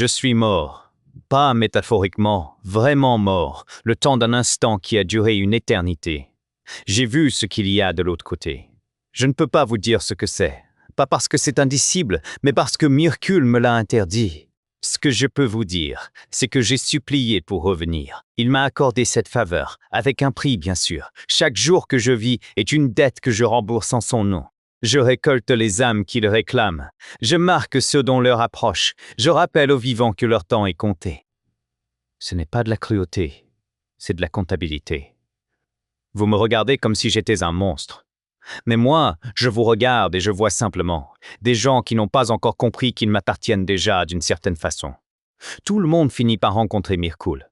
Je suis mort. Pas métaphoriquement, vraiment mort, le temps d'un instant qui a duré une éternité. J'ai vu ce qu'il y a de l'autre côté. Je ne peux pas vous dire ce que c'est, pas parce que c'est indicible, mais parce que Mircule me l'a interdit. Ce que je peux vous dire, c'est que j'ai supplié pour revenir. Il m'a accordé cette faveur, avec un prix bien sûr. Chaque jour que je vis est une dette que je rembourse en son nom. Je récolte les âmes qui le réclament. Je marque ceux dont l'heure approche. Je rappelle aux vivants que leur temps est compté. Ce n'est pas de la cruauté, c'est de la comptabilité. Vous me regardez comme si j'étais un monstre. Mais moi, je vous regarde et je vois simplement des gens qui n'ont pas encore compris qu'ils m'appartiennent déjà d'une certaine façon. Tout le monde finit par rencontrer Mircule.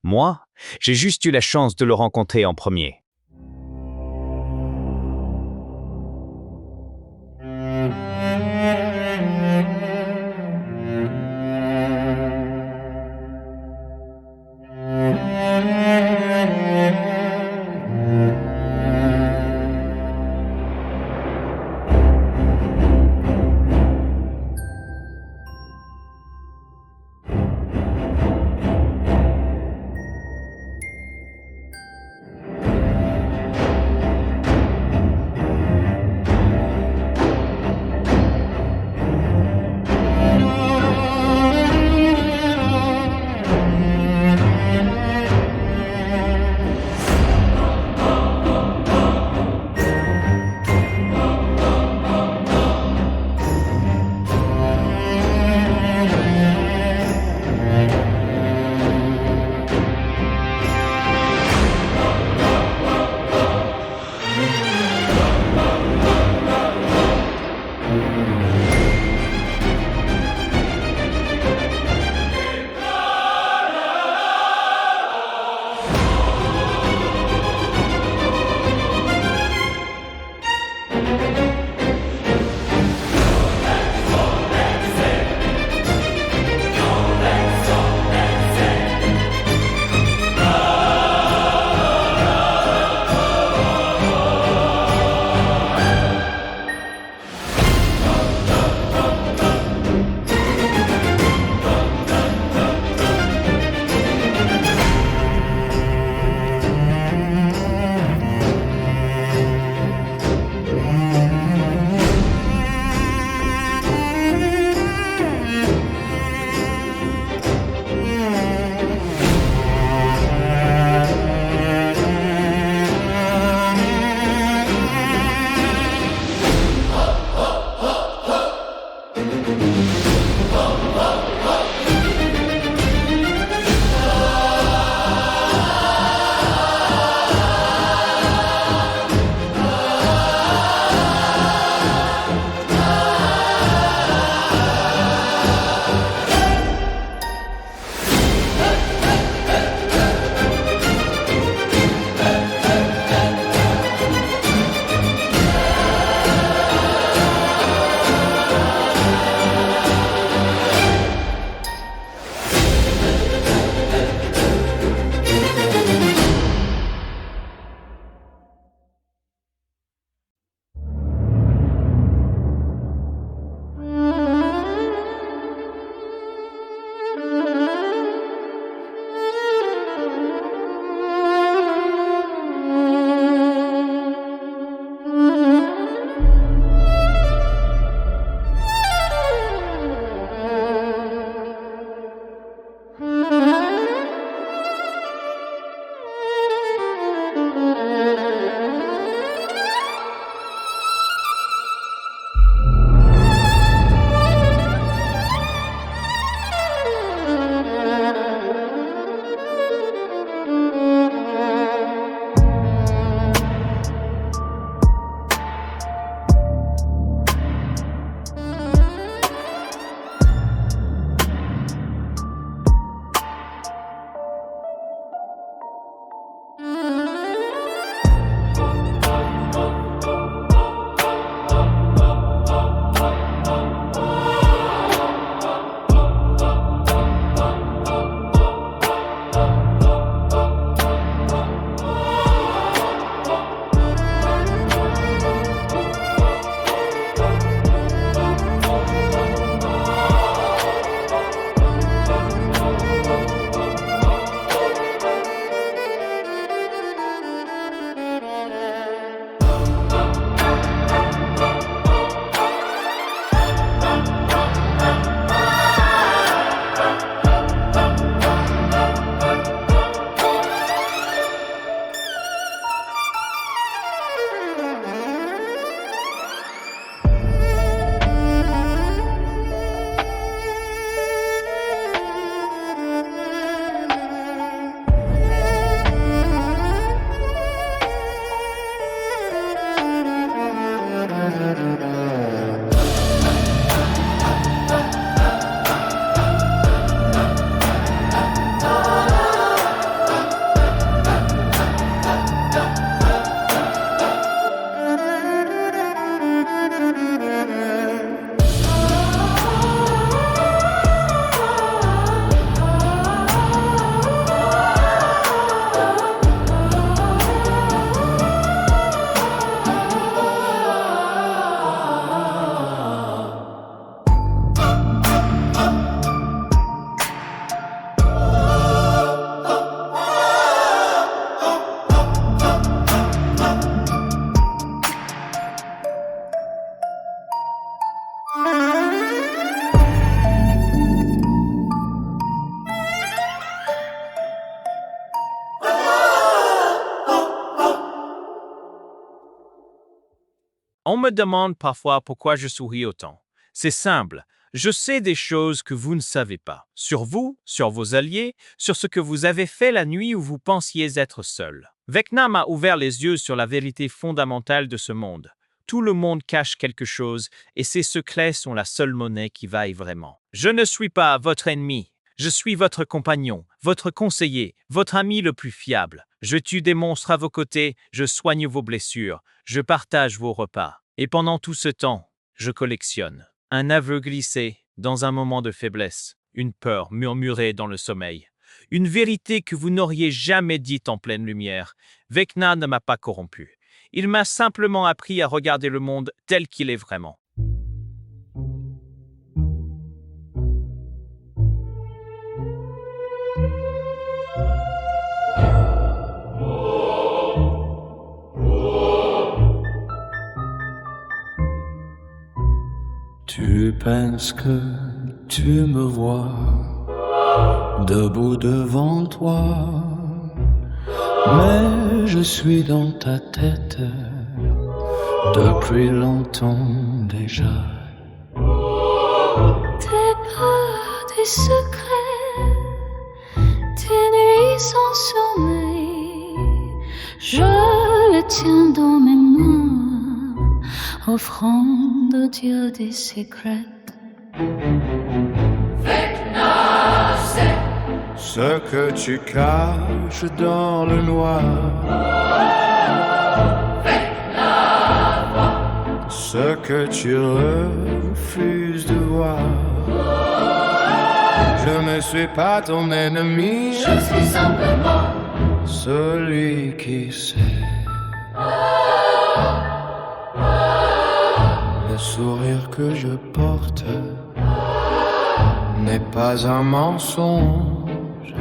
Moi, j'ai juste eu la chance de le rencontrer en premier. On me demande parfois pourquoi je souris autant. C'est simple. Je sais des choses que vous ne savez pas. Sur vous, sur vos alliés, sur ce que vous avez fait la nuit où vous pensiez être seul. Vecna m'a ouvert les yeux sur la vérité fondamentale de ce monde. Tout le monde cache quelque chose et ces secrets sont la seule monnaie qui vaille vraiment. Je ne suis pas votre ennemi. Je suis votre compagnon, votre conseiller, votre ami le plus fiable. Je tue des monstres à vos côtés, je soigne vos blessures, je partage vos repas. Et pendant tout ce temps, je collectionne. Un aveu glissé dans un moment de faiblesse, une peur murmurée dans le sommeil, une vérité que vous n'auriez jamais dite en pleine lumière. Vecna ne m'a pas corrompu. Il m'a simplement appris à regarder le monde tel qu'il est vraiment. Tu penses que tu me vois debout devant toi, mais je suis dans ta tête depuis longtemps déjà. Tes peurs, tes secrets, tes nuits sans sommeil, je les tiens dans mes mains, offrande au Dieu des secrets. Ce que tu caches dans le noir, ce que tu refuses de voir. Je ne suis pas ton ennemi, Je suis simplement celui qui sait. Le sourire que je porte n'est pas un mensonge.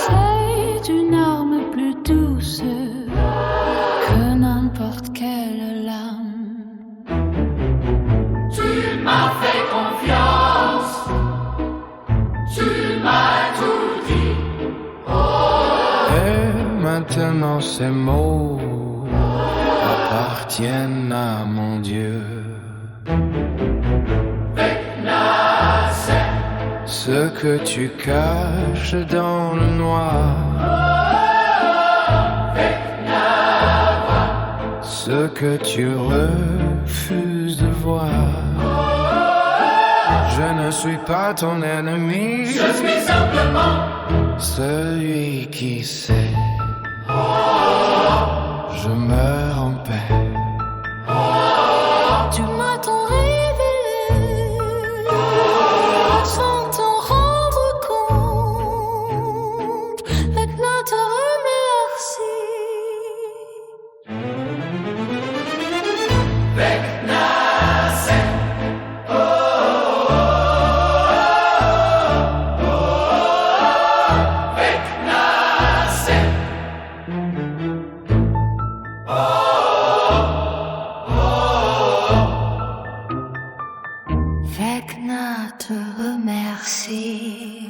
c'est une arme plus douce que n'importe quelle lame. Tu m'as fait confiance, tu m'as tout dit. Et maintenant ces mots appartiennent à mon Dieu. Ce que tu caches dans le noir, ce que tu refuses de voir. Je ne suis pas ton ennemi, Je suis simplement celui qui sait. Je meurs en paix. Tu m'as tant révélé sans t'en rendre compte. Maintenant te remercie. Vecna te remercie.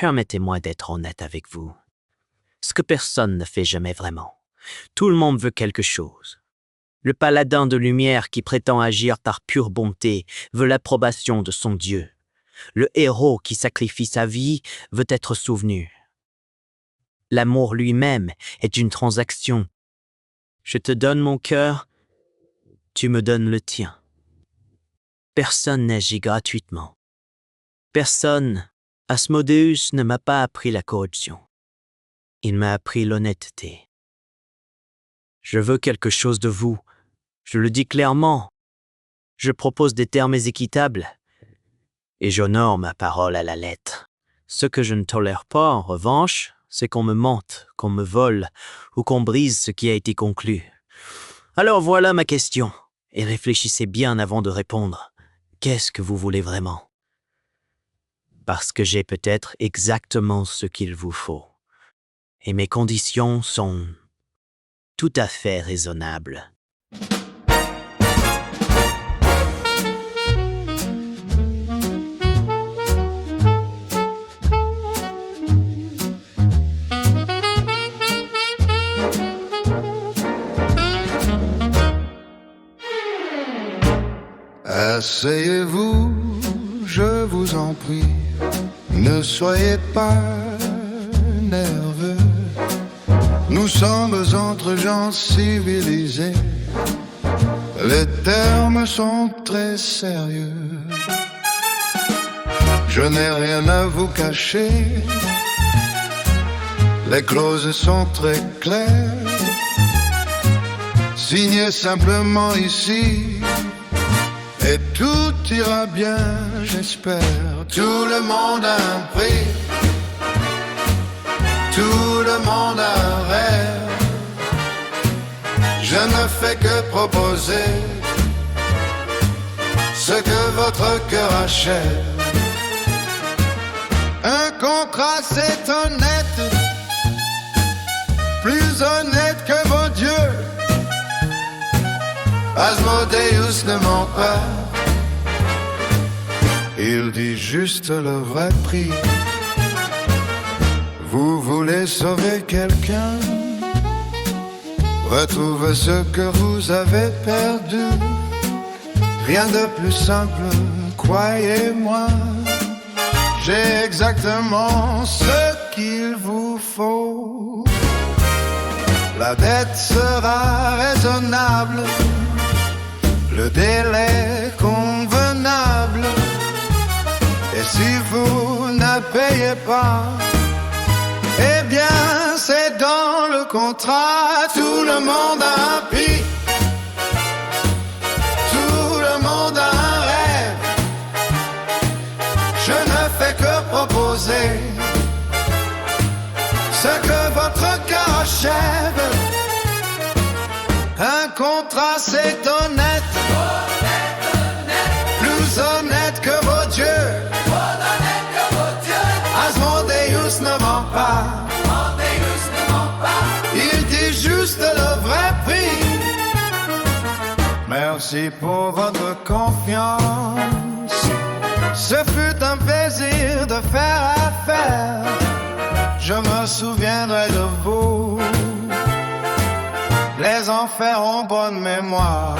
Permettez-moi d'être honnête avec vous. Ce que personne ne fait jamais vraiment. Tout le monde veut quelque chose. Le paladin de lumière qui prétend agir par pure bonté veut l'approbation de son Dieu. Le héros qui sacrifie sa vie veut être souvenu. L'amour lui-même est une transaction. Je te donne mon cœur, tu me donnes le tien. Personne n'agit gratuitement. Personne, Asmodeus, ne m'a pas appris la corruption. Il m'a appris l'honnêteté. Je veux quelque chose de vous. Je le dis clairement. Je propose des termes équitables. Et j'honore ma parole à la lettre. Ce que je ne tolère pas, en revanche, c'est qu'on me mente, qu'on me vole, ou qu'on brise ce qui a été conclu. Alors voilà ma question, et réfléchissez bien avant de répondre. Qu'est-ce que vous voulez vraiment? Parce que j'ai peut-être exactement ce qu'il vous faut. Et mes conditions sont tout à fait raisonnables. Asseyez-vous, je vous en prie, ne soyez pas nerveux. Nous sommes entre gens civilisés, les termes sont très sérieux. Je n'ai rien à vous cacher, les clauses sont très claires. Signez simplement ici, et tout ira bien, j'espère. Tout le monde a un prix, tout le monde a un rêve. Je ne fais que proposer ce que votre cœur achève. Un contrat c'est honnête, plus honnête que vos dieux. Asmodeus ne ment pas, il dit juste le vrai prix. Vous voulez sauver quelqu'un, retrouver ce que vous avez perdu. Rien de plus simple, croyez-moi. J'ai exactement ce qu'il vous faut. La dette sera raisonnable, le délai convenable. Et si vous ne payez pas, eh bien c'est dans le contrat. Tout le monde a un prix, tout le monde a un rêve. Je ne fais que proposer ce que votre cœur achève. Un contrat c'est honnête, plus honnête que vos dieux. Asmodeus ne ment pas, il dit juste le vrai prix. Merci pour votre confiance, ce fut un plaisir de faire affaire. Je me souviendrai de vous, les enfers ont bonne mémoire.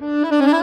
Mm-hmm.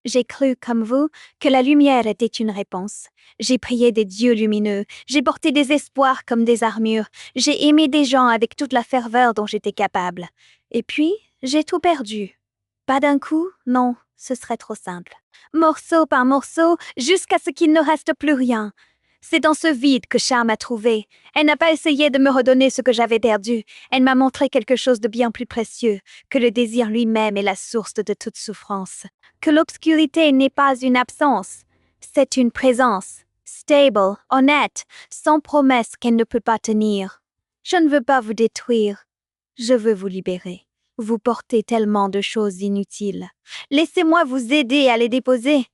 J'ai cru, comme vous, que la lumière était une réponse. J'ai prié des dieux lumineux, j'ai porté des espoirs comme des armures, j'ai aimé des gens avec toute la ferveur dont j'étais capable. Et puis, j'ai tout perdu. Pas d'un coup, non, ce serait trop simple. Morceau par morceau, jusqu'à ce qu'il ne reste plus rien. C'est dans ce vide que Char m'a trouvé. Elle n'a pas essayé de me redonner ce que j'avais perdu. Elle m'a montré quelque chose de bien plus précieux, que le désir lui-même est la source de toute souffrance. Que l'obscurité n'est pas une absence, c'est une présence, stable, honnête, sans promesse qu'elle ne peut pas tenir. Je ne veux pas vous détruire, je veux vous libérer. Vous portez tellement de choses inutiles. Laissez-moi vous aider à les déposer.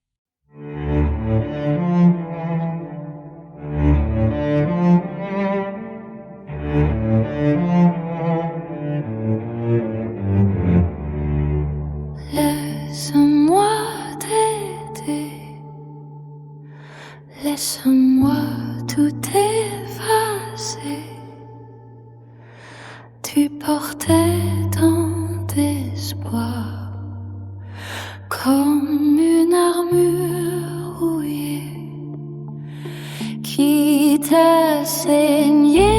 Laisse-moi t'aider. Laisse-moi tout effacer. Tu portais tant d'espoir comme une armure rouillée qui t'a saigné.